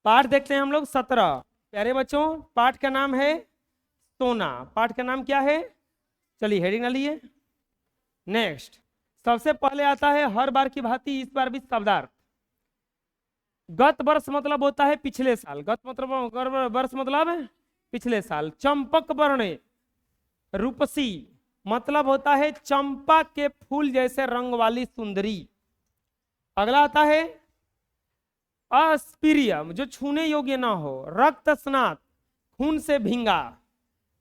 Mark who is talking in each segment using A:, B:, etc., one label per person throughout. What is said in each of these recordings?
A: पाठ देखते हैं हम लोग 17। प्यारे बच्चों, पाठ का नाम है सोना। पाठ का नाम क्या है? चलिए हेडिंग डालिए। नेक्स्ट, सबसे पहले आता है हर बार की भांति इस बार भी शब्दार्थ। गत वर्ष मतलब होता है पिछले साल, गत मतलब वर्ष मतलब पिछले साल। चंपक वर्ण रूपसी मतलब होता है चंपा के फूल जैसे रंग वाली सुंदरी। अगला आता है अस्पीरियम, जो छूने योग्य ना हो। रक्त स्नात, खून से भींगा।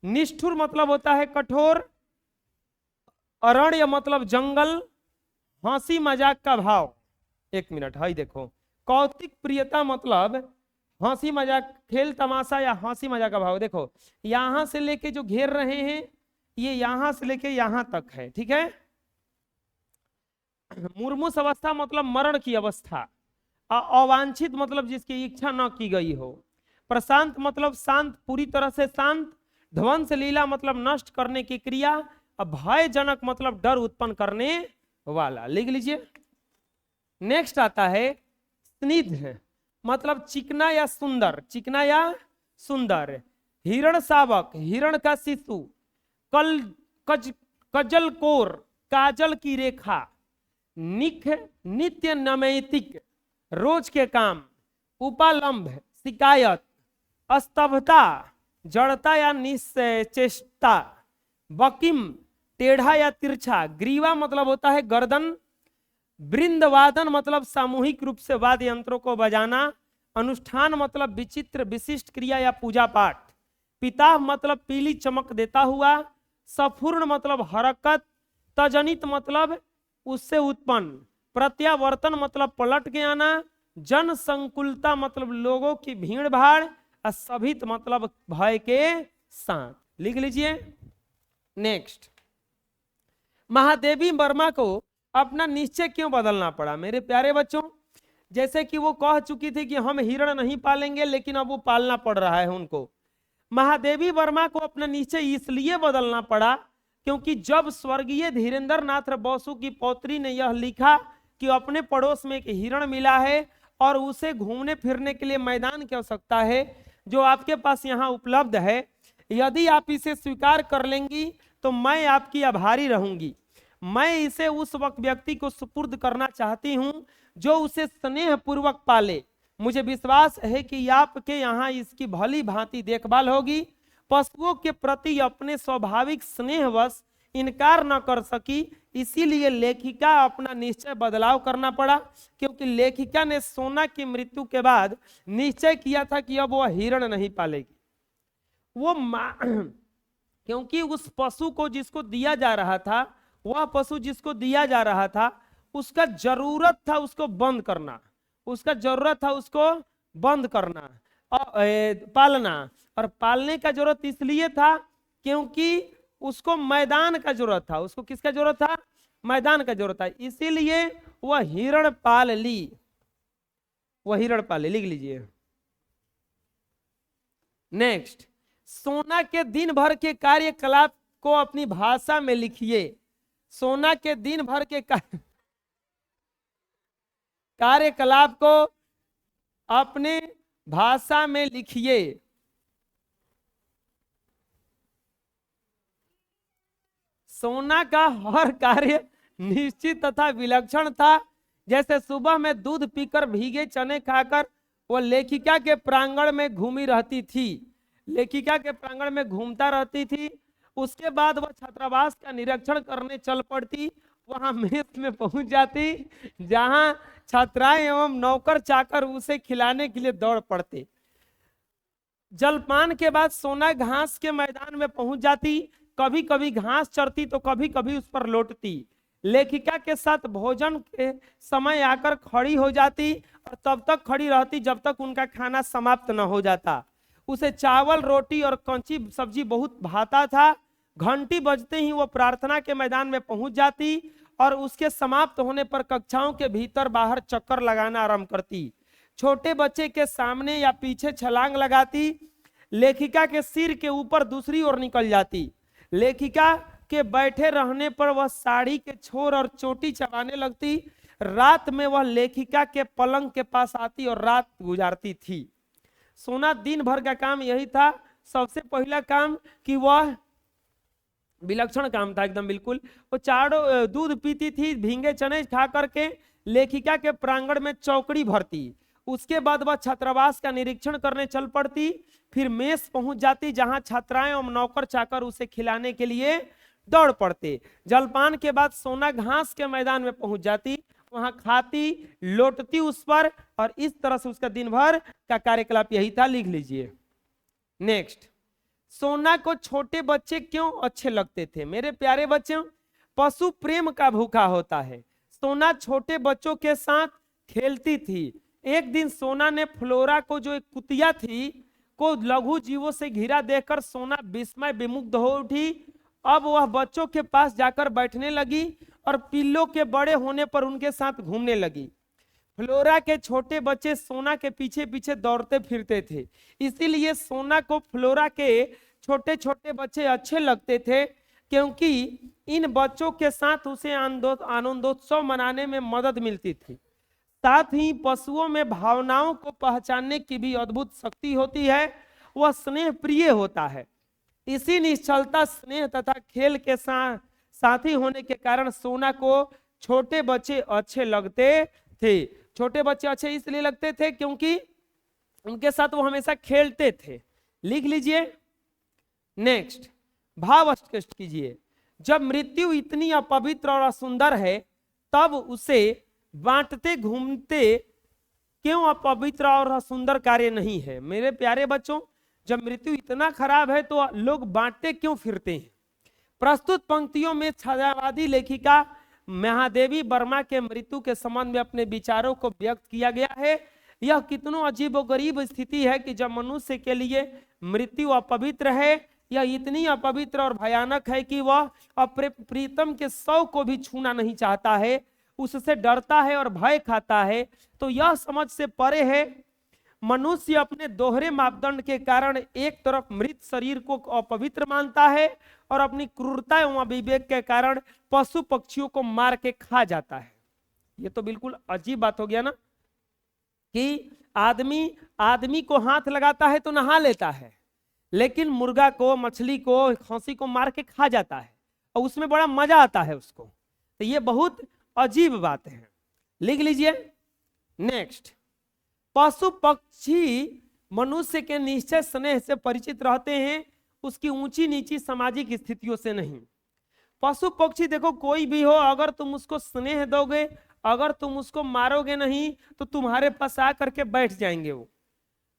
A: निष्ठुर मतलब होता है कठोर। अरण्य मतलब जंगल। हंसी मजाक का भाव, एक मिनट हाई देखो। कौतिक प्रियता मतलब हंसी मजाक, खेल तमाशा या हंसी मजाक का भाव। देखो यहां से लेके जो घेर रहे हैं ये यहां से लेके यहां तक है, ठीक है। मुर्मूस अवस्था मतलब मरण की अवस्था। अवांछित मतलब जिसकी इच्छा न की गई हो। प्रशांत मतलब शांत, पूरी तरह से शांत। ध्वंस लीला मतलब नष्ट करने की क्रिया। भयजनक मतलब डर उत्पन्न करने वाला। लिख लीजिए। नेक्स्ट आता है स्निग्ध मतलब चिकना या सुंदर, चिकना या सुंदर। हिरण शावक, हिरण का शिशु। कल कजल कोर, काजल की रेखा। निख नित्य नैमित्तिक, रोज के काम। उपालंब शिकायत। स्तब्धता जड़ता या निश्चेष्टता। वकीम टेढ़ा या तिरछा। ग्रीवा मतलब होता है गर्दन। वृंदवादन मतलब सामूहिक रूप से वाद्य यंत्रों को बजाना। अनुष्ठान मतलब विचित्र विशिष्ट क्रिया या पूजा पाठ। पिता मतलब पीली चमक देता हुआ। सफूर्ण मतलब हरकत। तजनित मतलब उससे उत्पन्न। प्रत्यावर्तन मतलब पलट के आना। जन संकुलता मतलब लोगों की भीड़ भाड़। असभित मतलब भय के साथ। लिख लीजिए। नेक्स्ट, महादेवी वर्मा को अपना निश्चय क्यों बदलना पड़ा? मेरे प्यारे बच्चों, जैसे कि वो कह चुकी थी कि हम हिरण नहीं पालेंगे, लेकिन अब वो पालना पड़ रहा है उनको। महादेवी वर्मा को अपना निश्चय इसलिए बदलना पड़ा क्योंकि जब स्वर्गीय धीरेन्द्र नाथ बसु की पौत्री ने यह लिखा कि अपने पड़ोस में एक हिरण मिला है और उसे घूमने फिरने के लिए मैदान की आवश्यकता है, जो आपके पास यहाँ उपलब्ध है, यदि आप इसे स्वीकार कर लेंगी तो मैं आपकी आभारी रहूंगी। मैं इसे उस वक्त व्यक्ति को सुपुर्द करना चाहती हूं जो उसे स्नेह पूर्वक पाले। मुझे विश्वास है कि आपके यहाँ इसकी भली भांति देखभाल होगी। पशुओं के प्रति अपने स्वाभाविक स्नेहवश इनकार न कर सकी, इसीलिए लेखिका अपना निश्चय बदलाव करना पड़ा, क्योंकि लेखिका ने सोना की मृत्यु के बाद निश्चय किया था कि अब वह हिरण नहीं पालेगी। वो क्योंकि उस पशु को जिसको दिया जा रहा था, वह पशु जिसको दिया जा रहा था, उसका जरूरत था उसको बंद करना, उसका जरूरत था उसको बंद करना पालना। और पालने का जरूरत इसलिए था क्योंकि उसको मैदान का जरूरत था। उसको किसका जरूरत था? मैदान का जरूरत था, इसीलिए वह हिरण पाल ली। वह हिरण पाले। लिख लीजिए। नेक्स्ट, सोना के दिन भर के कार्यकलाप को अपनी भाषा में लिखिए। सोना के दिन भर के कार्यकलाप को अपने भाषा में लिखिए। सोना का हर कार्य निश्चित तथा विलक्षण था। जैसे सुबह में दूध पीकर भीगे चने खाकर वो लेखिका के प्रांगण में घूमी रहती थी, लेखिका के प्रांगण में घूमता रहती थी। उसके बाद वह छात्रावास का निरीक्षण करने चल पड़ती। वहां मेस में पहुंच जाती जहां छात्राएं एवं नौकर चाकर उसे खिलाने के लिए दौड़ पड़ते। जलपान के बाद सोना घास के मैदान में पहुंच जाती। कभी कभी घास चरती तो कभी कभी उस पर लौटती। लेखिका के साथ भोजन के समय आकर खड़ी हो जाती और तब तक खड़ी रहती जब तक उनका खाना समाप्त न हो जाता। उसे चावल रोटी और कंची सब्जी बहुत भाता था। घंटी बजते ही वो प्रार्थना के मैदान में पहुंच जाती और उसके समाप्त होने पर कक्षाओं के भीतर बाहर चक्कर लगाना आरंभ करती। छोटे बच्चे के सामने या पीछे छलांग लगाती। लेखिका के सिर के ऊपर दूसरी ओर निकल जाती। लेखिका के बैठे रहने पर वह साड़ी के छोर और चोटी चबाने लगती। रात में वह लेखिका के पलंग के पास आती और रात गुजारती थी। सोना दिन भर का काम यही था। सबसे पहला काम कि वह विलक्षण काम था एकदम बिल्कुल। वो चारों दूध पीती थी, भींगे चने खा करके लेखिका के प्रांगण में चौकड़ी भरती। उसके बाद वह छात्रावास का निरीक्षण करने चल पड़ती। फिर मेस पहुंच जाती जहां छात्राएं और नौकर चाकर उसे खिलाने के लिए दौड़ पड़ते। जलपान के बाद सोना घास के मैदान में पहुंच जाती, वहां खाती, लौटती उस पर, और इस तरह से उसका दिन भर का कार्यकलाप यही था। लिख लीजिए। नेक्स्ट, सोना को छोटे बच्चे क्यों अच्छे लगते थे? मेरे प्यारे बच्चों, पशु प्रेम का भूखा होता है। सोना छोटे बच्चों के साथ खेलती थी। एक दिन सोना ने फ्लोरा को, जो एक कुतिया थी, को लघु जीवों से घिरा देखकर सोना विस्मय विमुग्ध हो उठी। अब वह बच्चों के पास जाकर बैठने लगी और पिल्लों के बड़े होने पर उनके साथ घूमने लगी। फ्लोरा के छोटे बच्चे सोना के पीछे पीछे दौड़ते फिरते थे, इसीलिए सोना को फ्लोरा के छोटे छोटे बच्चे अच्छे लगते थे, क्योंकि इन बच्चों के साथ उसे आनंदोत्सव मनाने में मदद मिलती थी। साथ ही पशुओं में भावनाओं को पहचानने की भी अद्भुत शक्ति होती है। वह स्नेह प्रिय होता है। इसी निश्चलता, स्नेह तथा खेल के साथी होने के कारण सोना को छोटे बच्चे अच्छे लगते थे। छोटे बच्चे अच्छे इसलिए लगते थे क्योंकि उनके साथ वो हमेशा खेलते थे। लिख लीजिए। नेक्स्ट, भाव स्पष्ट कीजिए। जब मृत्यु इतनी अपवित्र और असुंदर है, तब उसे बांटते घूमते क्यों अपवित्र और सुंदर कार्य नहीं है? मेरे प्यारे बच्चों, जब मृत्यु इतना खराब है तो लोग बांटते क्यों फिरते हैं? प्रस्तुत पंक्तियों में छायावादी लेखिका महादेवी वर्मा के मृत्यु के संबंध में अपने विचारों को व्यक्त किया गया है। यह कितनो अजीबोगरीब स्थिति है कि जब मनुष्य के लिए मृत्यु अपवित्र है, यह इतनी अपवित्र और भयानक है कि वह अपने प्रीतम के शव को भी छूना नहीं चाहता है, उससे डरता है और भय खाता है। तो यह समझ से परे है। मनुष्य अपने दोहरे मापदंड के कारण एक तरफ मृत शरीर को अपवित्र मानता है और अपनी क्रूरता एवं विवेक के कारण पशु पक्षियों को मार के खा जाता है। ये तो बिल्कुल अजीब बात हो गया ना, कि आदमी को हाथ लगाता है तो नहा लेता है, लेकिन मुर्गा को, मछली को, खौंसी को मार के खा जाता है और उसमें बड़ा मजा आता है उसको। तो ये बहुत अजीब बात है। लिख लीजिए। नेक्स्ट, पशु पक्षी मनुष्य के निश्चय स्नेह से परिचित रहते हैं, उसकी ऊंची नीची सामाजिक स्थितियों से नहीं। पशु पक्षी देखो, कोई भी हो, अगर तुम उसको स्नेह दोगे, अगर तुम उसको मारोगे नहीं, तो तुम्हारे पास आकर के बैठ जाएंगे वो,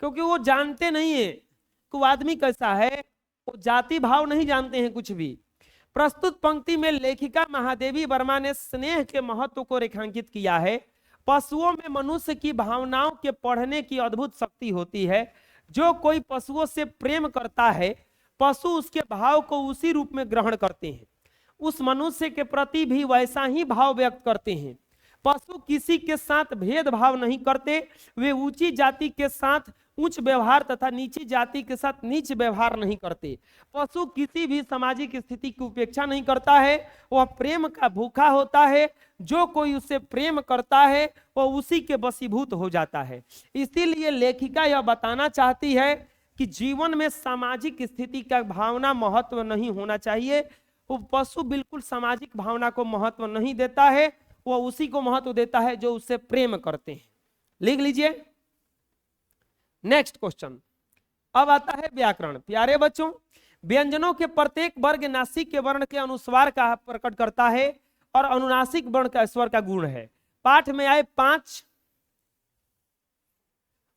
A: क्योंकि वो जानते नहीं है कि वो आदमी कैसा है, वो जाति भाव नहीं जानते हैं कुछ भी। प्रस्तुत पंक्ति में लेखिका महादेवी वर्मा ने स्नेह के महत्व को रेखांकित किया है। पशुओं में मनुष्य की भावनाओं के पढ़ने की अद्भुत शक्ति होती है। जो कोई पशुओं से प्रेम करता है, पशु उसके भाव को उसी रूप में ग्रहण करते हैं, उस मनुष्य के प्रति भी वैसा ही भाव व्यक्त करते हैं। पशु किसी के साथ भेदभाव नहीं करते, वे ऊंची जाति के साथ उच्च व्यवहार तथा नीची जाति के साथ नीच व्यवहार नहीं करते। पशु किसी भी सामाजिक स्थिति की उपेक्षा नहीं करता है, वह प्रेम का भूखा होता है। जो कोई उससे प्रेम करता है वह उसी के वशीभूत हो जाता है। इसीलिए लेखिका यह बताना चाहती है कि जीवन में सामाजिक स्थिति का भावना महत्व नहीं होना चाहिए। वो पशु बिल्कुल सामाजिक भावना को महत्व नहीं देता है, वह उसी को महत्व देता है जो उससे प्रेम करते हैं। लिख लीजिए। नेक्स्ट क्वेश्चन, अब आता है व्याकरण। प्यारे बच्चों, व्यंजनों के प्रत्येक वर्ग नासिक के वर्ण के अनुस्वार का प्रकट करता है और अनुनासिक वर्ण का स्वर का गुण है। पाठ में आए 5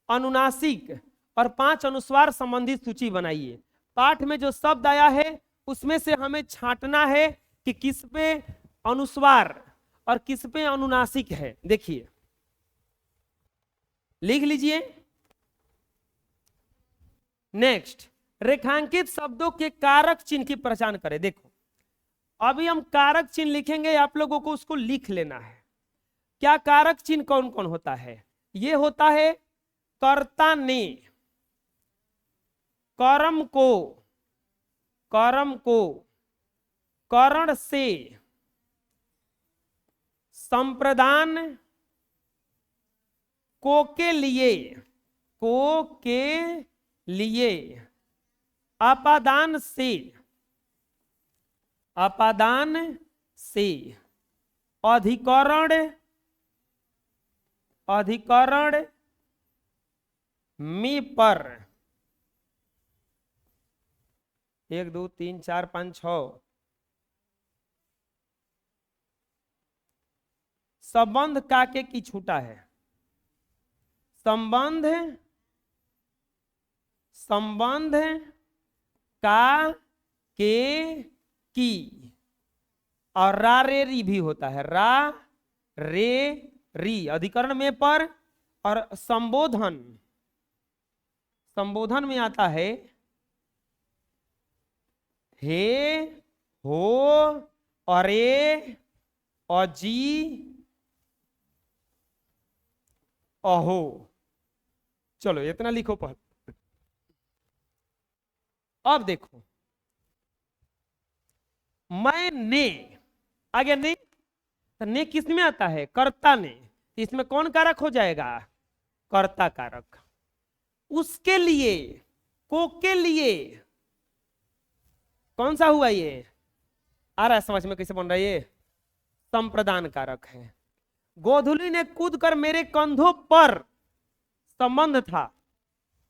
A: अनुनासिक और 5 अनुस्वार संबंधित सूची बनाइए। पाठ में जो शब्द आया है उसमें से हमें छांटना है कि किस पे अनुस्वार और किस पे अनुनासिक है। देखिए, लिख लीजिए। नेक्स्ट, रेखांकित शब्दों के कारक चिन्ह की पहचान करें। देखो, अभी हम कारक चिन्ह लिखेंगे, आप लोगों को उसको लिख लेना है। क्या कारक चिन्ह कौन कौन होता है? ये होता है कर्ता ने, कर्म को, करण से, संप्रदान को के लिए, को के लिए, अपादान से, अपादान से, अधिकरण, अधिकरण में पर, 1 2 3 4 5 6, संबंध का के की छूटा है, संबंध, संबंध का के की, और रा रे री भी होता है, रा रे री, अधिकरण में पर, और संबोधन, संबोधन में आता है हे, हो, अरे, अजी, अहो। चलो इतना लिखो पहले। अब देखो, मैंने, आगे ने, तो ने किस में आता है, कर्ता ने, इसमें कौन कारक हो जाएगा, कर्ता कारक। उसके लिए, को के लिए, कौन सा हुआ ये, आ रहा है समझ में कैसे बन रहा है ये, संप्रदान कारक है। गोधुली ने कूदकर मेरे कंधों पर, संबंध था,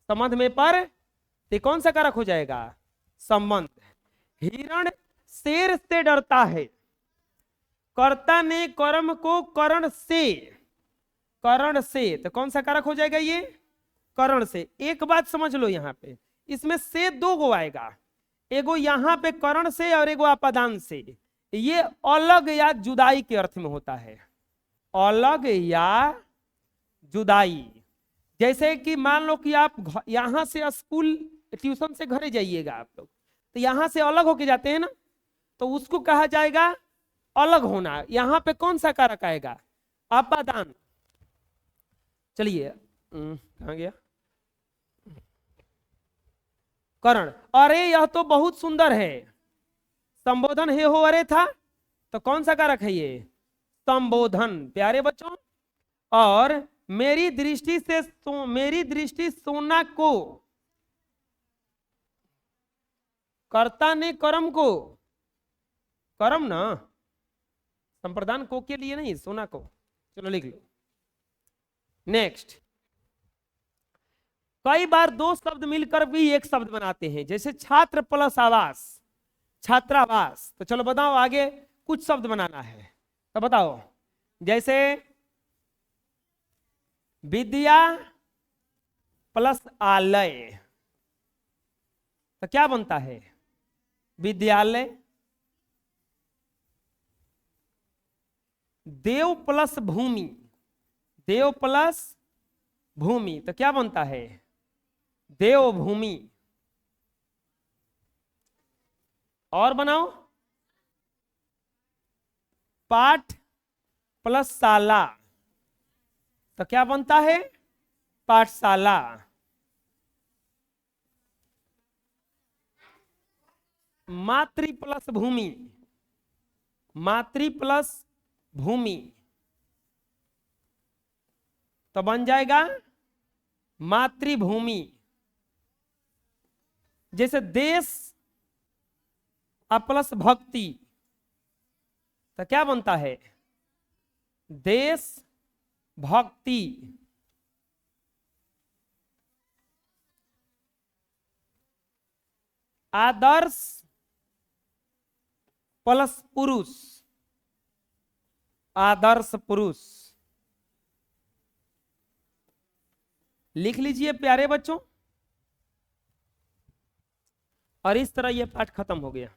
A: संबंध में पर, तो कौन सा कारक हो जाएगा, संबंध। हिरण शेर से डरता है, कर्ता ने कर्म को करण से, करण से, तो कौन सा कारक हो जाएगा ये, करण से। एक बात समझ लो यहां पे, इसमें से दो गो आएगा, एगो यहां पे करण से और एगो अपादान से। ये अलग या जुदाई के अर्थ में होता है, अलग या जुदाई। जैसे कि मान लो कि आप यहां से स्कूल ट्यूशन से घरे जाइएगा आप लोग, तो यहां से अलग होके जाते हैं ना, तो उसको कहा जाएगा अलग होना। यहां पे कौन सा कारक आएगा, अपादान। चलिए कहां गया, करण। अरे यह तो बहुत सुंदर है, संबोधन हे हो अरे था, तो कौन सा कारक है ये, संबोधन। प्यारे बच्चों, और मेरी दृष्टि से मेरी दृष्टि सोना को, कर्ता ने कर्म को, कर्म ना, संप्रदान को के लिए नहीं, सोना को। चलो लिख लो। नेक्स्ट, कई बार दो शब्द मिलकर भी एक शब्द बनाते हैं, जैसे छात्र प्लस आवास, छात्रावास। तो चलो बताओ, आगे कुछ शब्द बनाना है तो बताओ। जैसे विद्या प्लस आलय, तो क्या बनता है, विद्यालय। देव प्लस भूमि, देव प्लस भूमि, तो क्या बनता है, देवभूमि। और बनाओ, पाठ प्लस शाला, तो क्या बनता है, पाठशाला। मातृ प्लस भूमि, मातृ प्लस भूमि, तो बन जाएगा मातृभूमि। जैसे देश प्लस भक्ति, तो क्या बनता है, देश भक्ति। आदर्श प्लस पुरुष, आदर्श पुरुष। लिख लीजिए प्यारे बच्चों, और इस तरह यह पाठ खत्म हो गया।